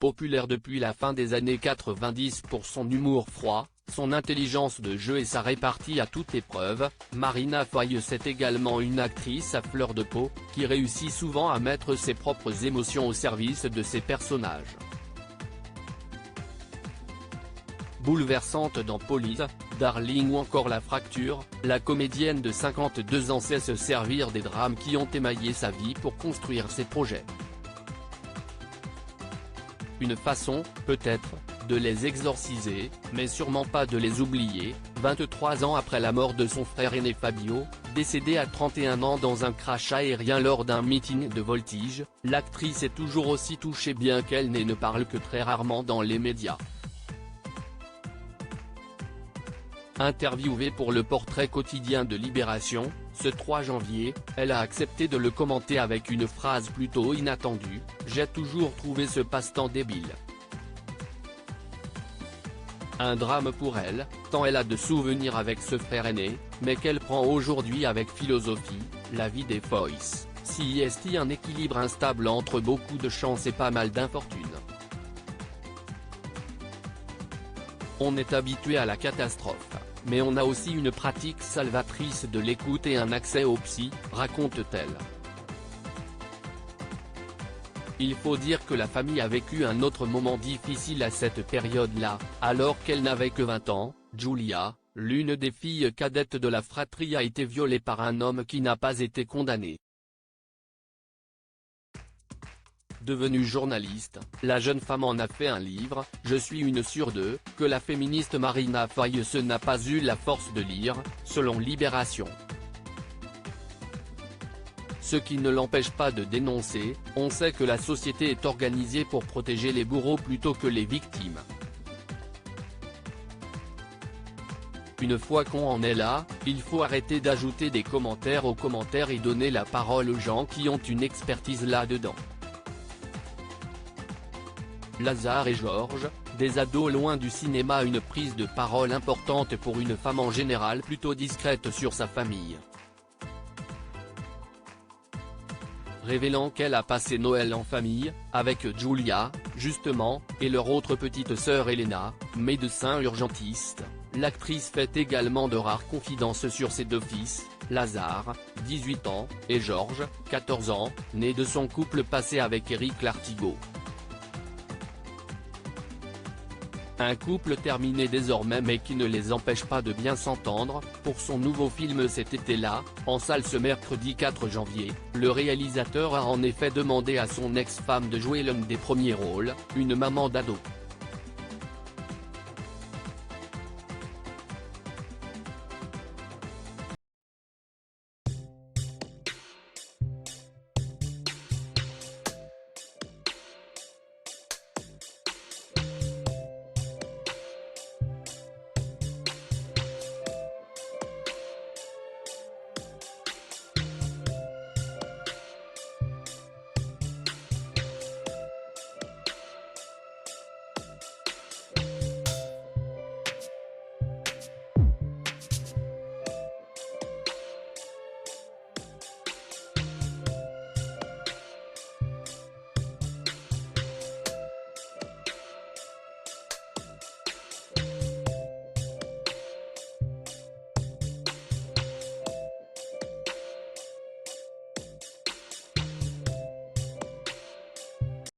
populaire depuis la fin des années 90 pour son humour froid, son intelligence de jeu et sa répartie à toute épreuve. Marina Foïs est également une actrice à fleur de peau, qui réussit souvent à mettre ses propres émotions au service de ses personnages. Bouleversante dans Police, Darling ou encore La Fracture, la comédienne de 52 ans sait se servir des drames qui ont émaillé sa vie pour construire ses projets. Une façon, peut-être, de les exorciser, mais sûrement pas de les oublier. 23 ans après la mort de son frère aîné Fabio, décédé à 31 ans dans un crash aérien lors d'un meeting de voltige, l'actrice est toujours aussi touchée bien qu'elle ne parle que très rarement dans les médias. Interviewée pour le portrait quotidien de Libération, ce 3 janvier, elle a accepté de le commenter avec une phrase plutôt inattendue: « J'ai toujours trouvé ce passe-temps débile ». Un drame pour elle, tant elle a de souvenirs avec ce frère aîné, mais qu'elle prend aujourd'hui avec philosophie. La vie des Foïs, si est un équilibre instable entre beaucoup de chance et pas mal d'infortune. On est habitué à la catastrophe, mais on a aussi une pratique salvatrice de l'écoute et un accès au psy, raconte-t-elle. Il faut dire que la famille a vécu un autre moment difficile à cette période-là, alors qu'elle n'avait que 20 ans. Giulia, l'une des filles cadettes de la fratrie, a été violée par un homme qui n'a pas été condamné. Devenue journaliste, la jeune femme en a fait un livre, Je suis une sur deux, que la féministe Marina Foïs n'a pas eu la force de lire, selon Libération. Ce qui ne l'empêche pas de dénoncer: on sait que la société est organisée pour protéger les bourreaux plutôt que les victimes. Une fois qu'on en est là, il faut arrêter d'ajouter des commentaires aux commentaires et donner la parole aux gens qui ont une expertise là-dedans. Lazare et Georges, des ados loin du cinéma, une prise de parole importante pour une femme en général plutôt discrète sur sa famille. Révélant qu'elle a passé Noël en famille, avec Giulia, justement, et leur autre petite sœur Elena, médecin urgentiste, l'actrice fait également de rares confidences sur ses deux fils, Lazare, 18 ans, et Georges, 14 ans, né de son couple passé avec Éric Lartigot. Un couple terminé désormais mais qui ne les empêche pas de bien s'entendre. Pour son nouveau film cet été-là, en salle ce mercredi 4 janvier, le réalisateur a en effet demandé à son ex-femme de jouer l'un des premiers rôles, une maman d'ado.